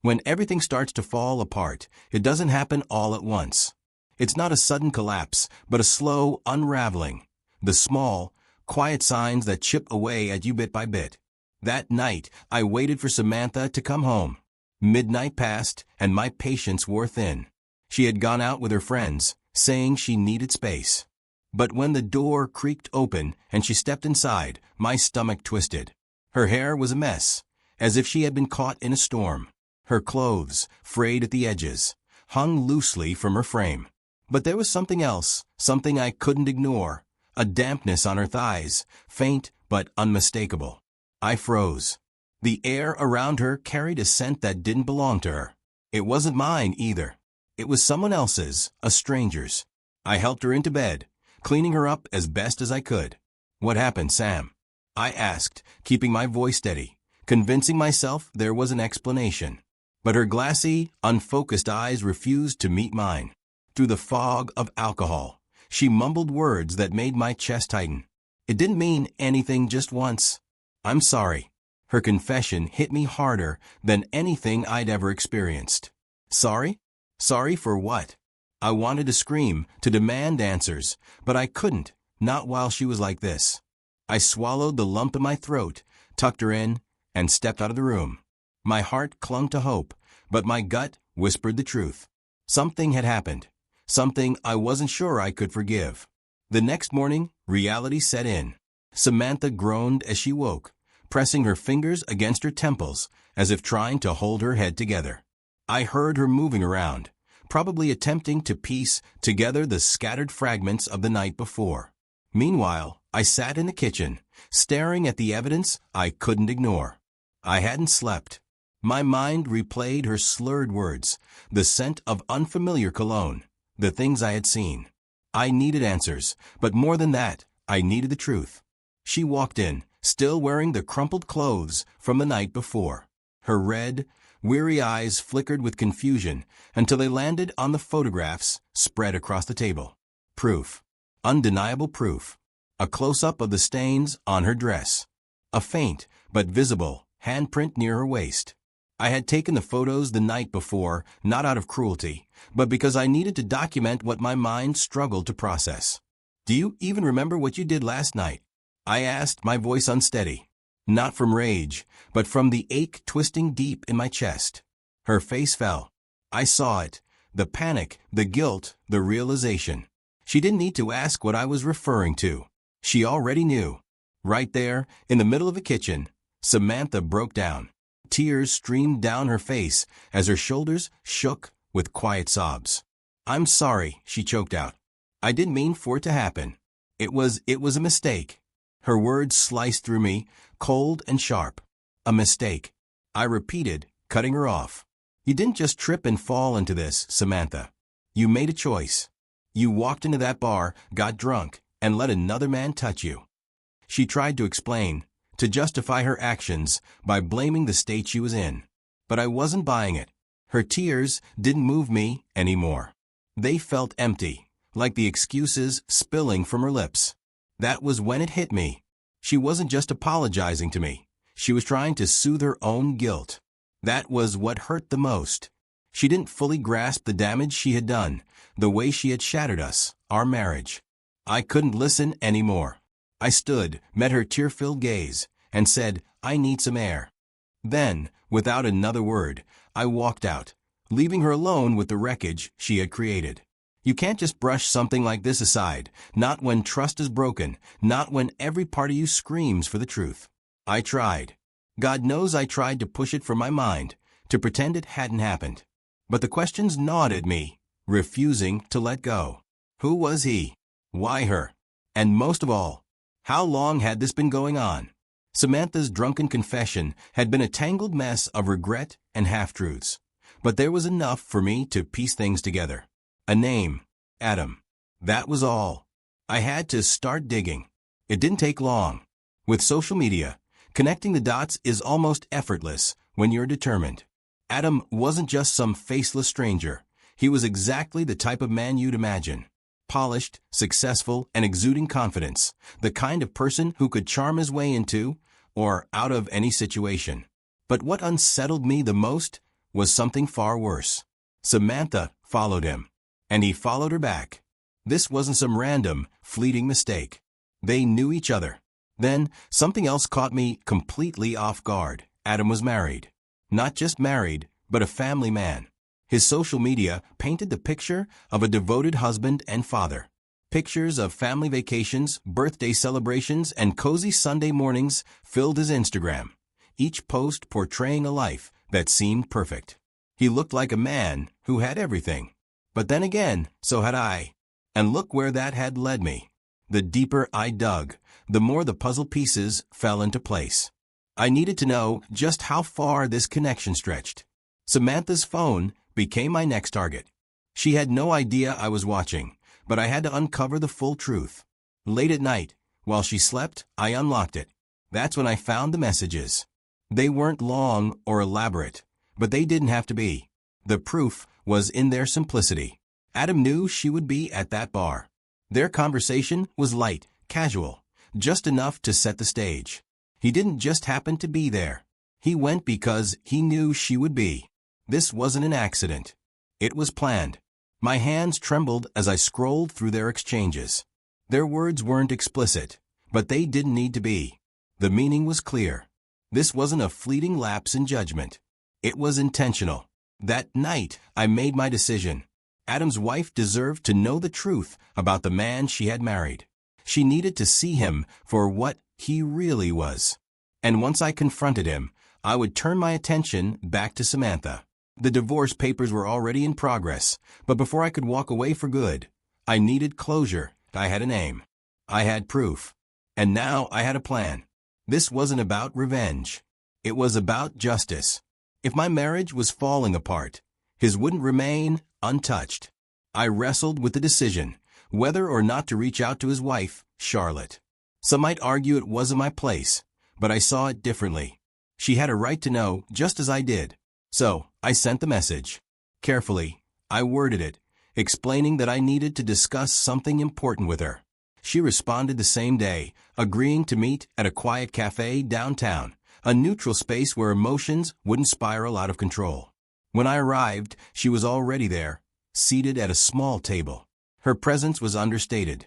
When everything starts to fall apart, it doesn't happen all at once. It's not a sudden collapse, but a slow unraveling. The small, quiet signs that chip away at you bit by bit. That night, I waited for Samantha to come home. Midnight passed, and my patience wore thin. She had gone out with her friends, saying she needed space. But when the door creaked open and she stepped inside, my stomach twisted. Her hair was a mess, as if she had been caught in a storm. Her clothes, frayed at the edges, hung loosely from her frame. But there was something else, something I couldn't ignore, a dampness on her thighs, faint but unmistakable. I froze. The air around her carried a scent that didn't belong to her. It wasn't mine either. It was someone else's, a stranger's. I helped her into bed, cleaning her up as best as I could. "What happened, Sam?" I asked, keeping my voice steady, convincing myself there was an explanation. But her glassy, unfocused eyes refused to meet mine. Through the fog of alcohol, she mumbled words that made my chest tighten. It didn't mean anything just once. "I'm sorry." Her confession hit me harder than anything I'd ever experienced. Sorry? Sorry for what? I wanted to scream, to demand answers, but I couldn't, not while she was like this. I swallowed the lump in my throat, tucked her in, and stepped out of the room. My heart clung to hope, but my gut whispered the truth. Something had happened, something I wasn't sure I could forgive. The next morning, reality set in. Samantha groaned as she woke, pressing her fingers against her temples as if trying to hold her head together. I heard her moving around, probably attempting to piece together the scattered fragments of the night before. Meanwhile, I sat in the kitchen, staring at the evidence I couldn't ignore. I hadn't slept. My mind replayed her slurred words, the scent of unfamiliar cologne, the things I had seen. I needed answers, but more than that, I needed the truth. She walked in, still wearing the crumpled clothes from the night before. Her red, weary eyes flickered with confusion until they landed on the photographs spread across the table. Proof. Undeniable proof. A close-up of the stains on her dress. A faint, but visible, handprint near her waist. I had taken the photos the night before, not out of cruelty, but because I needed to document what my mind struggled to process. "Do you even remember what you did last night?" I asked, my voice unsteady. Not from rage, but from the ache twisting deep in my chest. Her face fell. I saw it. The panic, the guilt, the realization. She didn't need to ask what I was referring to. She already knew. Right there, in the middle of the kitchen, Samantha broke down. Tears streamed down her face as her shoulders shook with quiet sobs. "I'm sorry," she choked out. "I didn't mean for it to happen. It was a mistake." Her words sliced through me, cold and sharp. "A mistake," I repeated, cutting her off. "You didn't just trip and fall into this, Samantha. You made a choice. You walked into that bar, got drunk, and let another man touch you." She tried to explain, to justify her actions by blaming the state she was in. But I wasn't buying it. Her tears didn't move me anymore. They felt empty, like the excuses spilling from her lips. That was when it hit me. She wasn't just apologizing to me. She was trying to soothe her own guilt. That was what hurt the most. She didn't fully grasp the damage she had done, the way she had shattered us, our marriage. I couldn't listen anymore. I stood, met her tear-filled gaze, and said, "I need some air." Then, without another word, I walked out, leaving her alone with the wreckage she had created. You can't just brush something like this aside, not when trust is broken, not when every part of you screams for the truth. I tried. God knows I tried to push it from my mind, to pretend it hadn't happened. But the questions gnawed at me, refusing to let go. Who was he? Why her? And most of all, how long had this been going on? Samantha's drunken confession had been a tangled mess of regret and half-truths. But there was enough for me to piece things together. A name, Adam. That was all. I had to start digging. It didn't take long. With social media, connecting the dots is almost effortless when you're determined. Adam wasn't just some faceless stranger. He was exactly the type of man you'd imagine. Polished, successful, and exuding confidence. The kind of person who could charm his way into, or out of any situation. But what unsettled me the most was something far worse. Samantha followed him, and he followed her back. This wasn't some random, fleeting mistake. They knew each other. Then, something else caught me completely off guard. Adam was married. Not just married, but a family man. His social media painted the picture of a devoted husband and father. Pictures of family vacations, birthday celebrations, and cozy Sunday mornings filled his Instagram, each post portraying a life that seemed perfect. He looked like a man who had everything. But then again, so had I. And look where that had led me. The deeper I dug, the more the puzzle pieces fell into place. I needed to know just how far this connection stretched. Samantha's phone became my next target. She had no idea I was watching, but I had to uncover the full truth. Late at night, while she slept, I unlocked it. That's when I found the messages. They weren't long or elaborate, but they didn't have to be. The proof was in their simplicity. Adam knew she would be at that bar. Their conversation was light, casual, just enough to set the stage. He didn't just happen to be there. He went because he knew she would be. This wasn't an accident. It was planned. My hands trembled as I scrolled through their exchanges. Their words weren't explicit, but they didn't need to be. The meaning was clear. This wasn't a fleeting lapse in judgment. It was intentional. That night, I made my decision. Adam's wife deserved to know the truth about the man she had married. She needed to see him for what he really was. And once I confronted him, I would turn my attention back to Samantha. The divorce papers were already in progress, but before I could walk away for good, I needed closure. I had a name. I had proof. And now I had a plan. This wasn't about revenge. It was about justice. If my marriage was falling apart, his wouldn't remain untouched. I wrestled with the decision, whether or not to reach out to his wife, Charlotte. Some might argue it wasn't my place, but I saw it differently. She had a right to know just as I did. So, I sent the message. Carefully, I worded it, explaining that I needed to discuss something important with her. She responded the same day, agreeing to meet at a quiet cafe downtown, a neutral space where emotions wouldn't spiral out of control. When I arrived, she was already there, seated at a small table. Her presence was understated.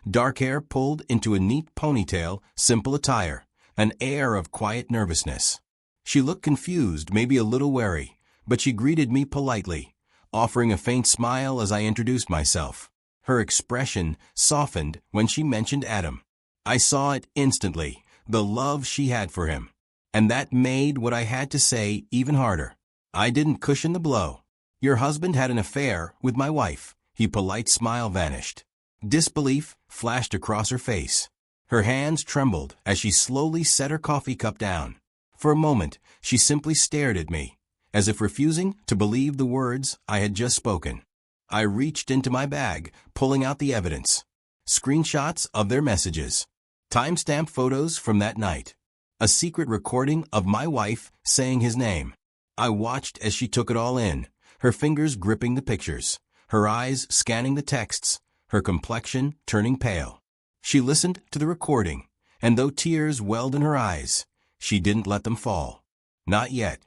Dark hair pulled into a neat ponytail, simple attire, an air of quiet nervousness. She looked confused, maybe a little wary, but she greeted me politely, offering a faint smile as I introduced myself. Her expression softened when she mentioned Adam. I saw it instantly, the love she had for him. And that made what I had to say even harder. I didn't cushion the blow. Your husband had an affair with my wife. Her polite smile vanished. Disbelief flashed across her face. Her hands trembled as she slowly set her coffee cup down. For a moment, she simply stared at me, as if refusing to believe the words I had just spoken. I reached into my bag, pulling out the evidence. Screenshots of their messages. Timestamp photos from that night. A secret recording of my wife saying his name. I watched as she took it all in, her fingers gripping the pictures, her eyes scanning the texts, her complexion turning pale. She listened to the recording, and though tears welled in her eyes, she didn't let them fall. Not yet.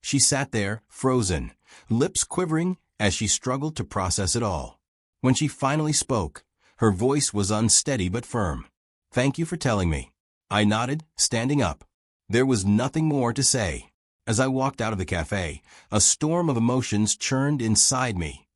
She sat there, frozen, lips quivering as she struggled to process it all. When she finally spoke, her voice was unsteady but firm. "Thank you for telling me." I nodded, standing up. There was nothing more to say. As I walked out of the cafe, a storm of emotions churned inside me.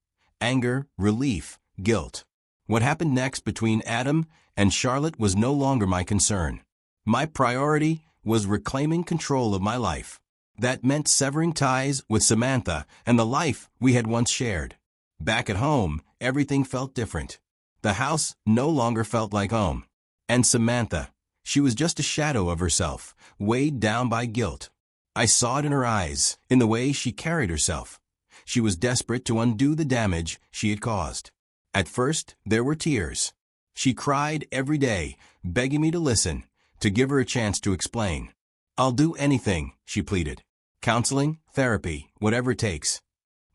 Anger, relief, guilt. What happened next between Adam and Charlotte was no longer my concern. My priority was reclaiming control of my life. That meant severing ties with Samantha and the life we had once shared. Back at home, everything felt different. The house no longer felt like home. And Samantha, she was just a shadow of herself, weighed down by guilt. I saw it in her eyes, in the way she carried herself. She was desperate to undo the damage she had caused. At first, there were tears. She cried every day, begging me to listen, to give her a chance to explain. "I'll do anything," she pleaded. "Counseling, therapy, whatever it takes."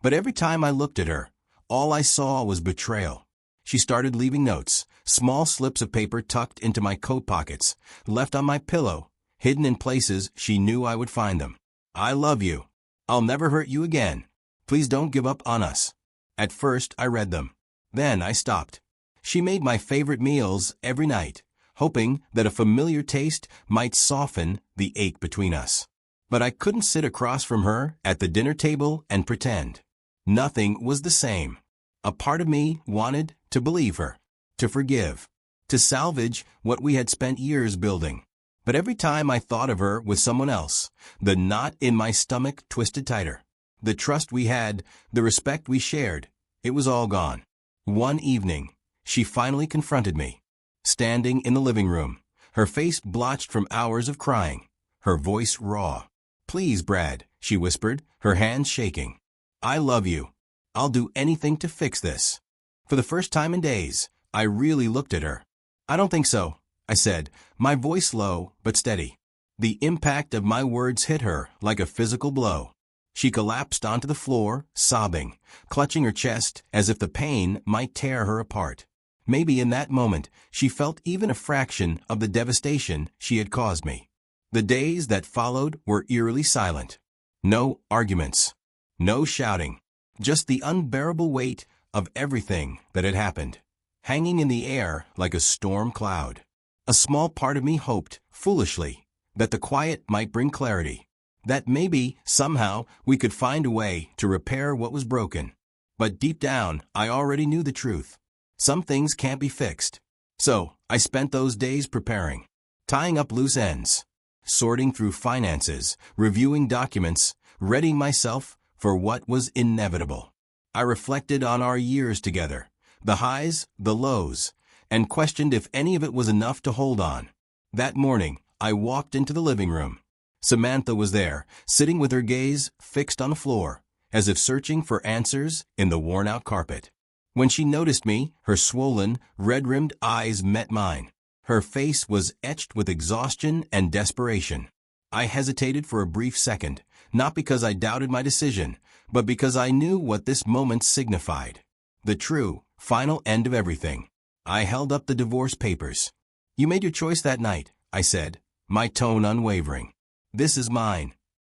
But every time I looked at her, all I saw was betrayal. She started leaving notes, small slips of paper tucked into my coat pockets, left on my pillow, hidden in places she knew I would find them. "I love you. I'll never hurt you again. Please don't give up on us. At first, I read them. Then I stopped. She made my favorite meals every night, hoping that a familiar taste might soften the ache between us. But I couldn't sit across from her at the dinner table and pretend. Nothing was the same. A part of me wanted to believe her, to forgive, to salvage what we had spent years building. But every time I thought of her with someone else, the knot in my stomach twisted tighter. The trust we had, the respect we shared, it was all gone. One evening, she finally confronted me. Standing in the living room, her face blotched from hours of crying, her voice raw. "Please, Brad," she whispered, her hands shaking. "I love you. I'll do anything to fix this." For the first time in days, I really looked at her. "I don't think so," I said, my voice low but steady. The impact of my words hit her like a physical blow. She collapsed onto the floor, sobbing, clutching her chest as if the pain might tear her apart. Maybe in that moment, she felt even a fraction of the devastation she had caused me. The days that followed were eerily silent. No arguments. No shouting. Just the unbearable weight of everything that had happened, hanging in the air like a storm cloud. A small part of me hoped, foolishly, that the quiet might bring clarity. That maybe, somehow, we could find a way to repair what was broken. But deep down, I already knew the truth. Some things can't be fixed. So, I spent those days preparing, tying up loose ends, sorting through finances, reviewing documents, readying myself for what was inevitable. I reflected on our years together, the highs, the lows, and questioned if any of it was enough to hold on. That morning, I walked into the living room. Samantha was there, sitting with her gaze fixed on the floor, as if searching for answers in the worn-out carpet. When she noticed me, her swollen, red-rimmed eyes met mine. Her face was etched with exhaustion and desperation. I hesitated for a brief second, not because I doubted my decision, but because I knew what this moment signified. The true, final end of everything. I held up the divorce papers. "You made your choice that night," I said, my tone unwavering. "This is mine."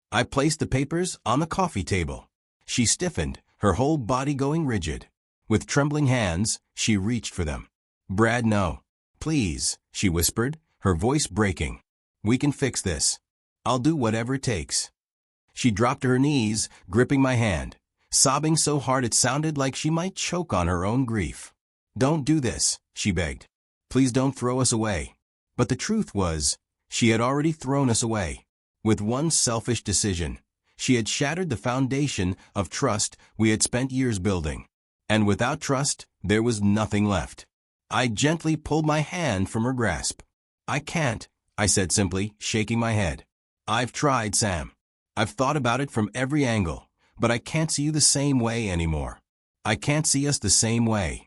I placed the papers on the coffee table. She stiffened, her whole body going rigid. With trembling hands, she reached for them. "Brad, no. Please," she whispered, her voice breaking. "We can fix this. I'll do whatever it takes." She dropped to her knees, gripping my hand, sobbing so hard it sounded like she might choke on her own grief. "Don't do this," she begged. "Please don't throw us away." But the truth was, she had already thrown us away. With one selfish decision, she had shattered the foundation of trust we had spent years building. And without trust, there was nothing left. I gently pulled my hand from her grasp. "I can't," I said simply, shaking my head. "I've tried, Sam. I've thought about it from every angle, but I can't see you the same way anymore. I can't see us the same way."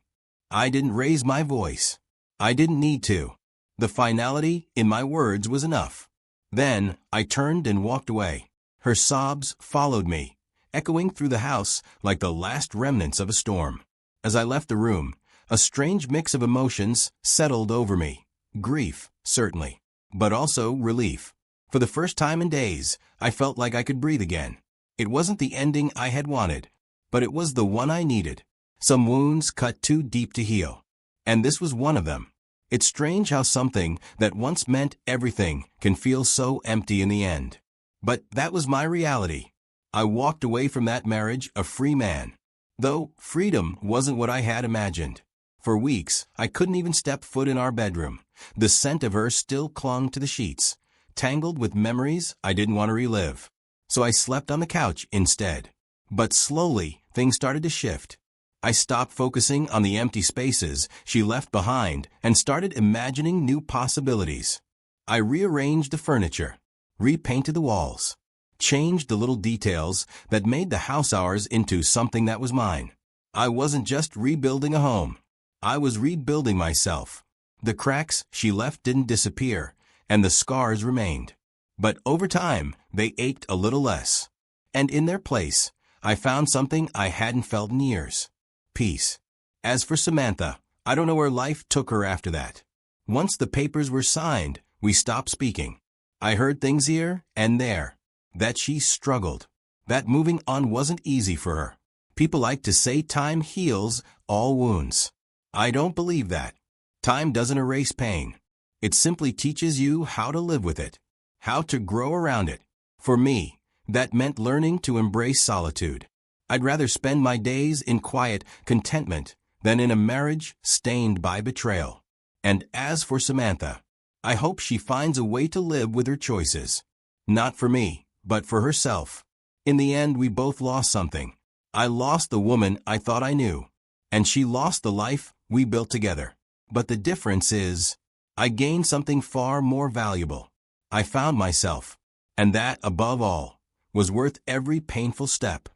I didn't raise my voice. I didn't need to. The finality in my words was enough. Then I turned and walked away. Her sobs followed me, echoing through the house like the last remnants of a storm. As I left the room, a strange mix of emotions settled over me. Grief, certainly, but also relief. For the first time in days, I felt like I could breathe again. It wasn't the ending I had wanted, but it was the one I needed. Some wounds cut too deep to heal, and this was one of them. It's strange how something that once meant everything can feel so empty in the end. But that was my reality. I walked away from that marriage a free man, though freedom wasn't what I had imagined. For weeks, I couldn't even step foot in our bedroom. The scent of her still clung to the sheets, tangled with memories I didn't want to relive. So I slept on the couch instead. But slowly, things started to shift. I stopped focusing on the empty spaces she left behind and started imagining new possibilities. I rearranged the furniture, repainted the walls, changed the little details that made the house ours into something that was mine. I wasn't just rebuilding a home. I was rebuilding myself. The cracks she left didn't disappear, and the scars remained. But over time, they ached a little less. And in their place, I found something I hadn't felt in years. Peace. As for Samantha, I don't know where life took her after that. Once the papers were signed, we stopped speaking. I heard things here and there. That she struggled. that moving on wasn't easy for her. People like to say time heals all wounds. I don't believe that. Time doesn't erase pain. It simply teaches you how to live with it, how to grow around it. For me, that meant learning to embrace solitude. I'd rather spend my days in quiet contentment than in a marriage stained by betrayal. And as for Samantha, I hope she finds a way to live with her choices. Not for me, but for herself. In the end, we both lost something. I lost the woman I thought I knew, and she lost the life we built together. But the difference is, I gained something far more valuable. I found myself, and that, above all, was worth every painful step.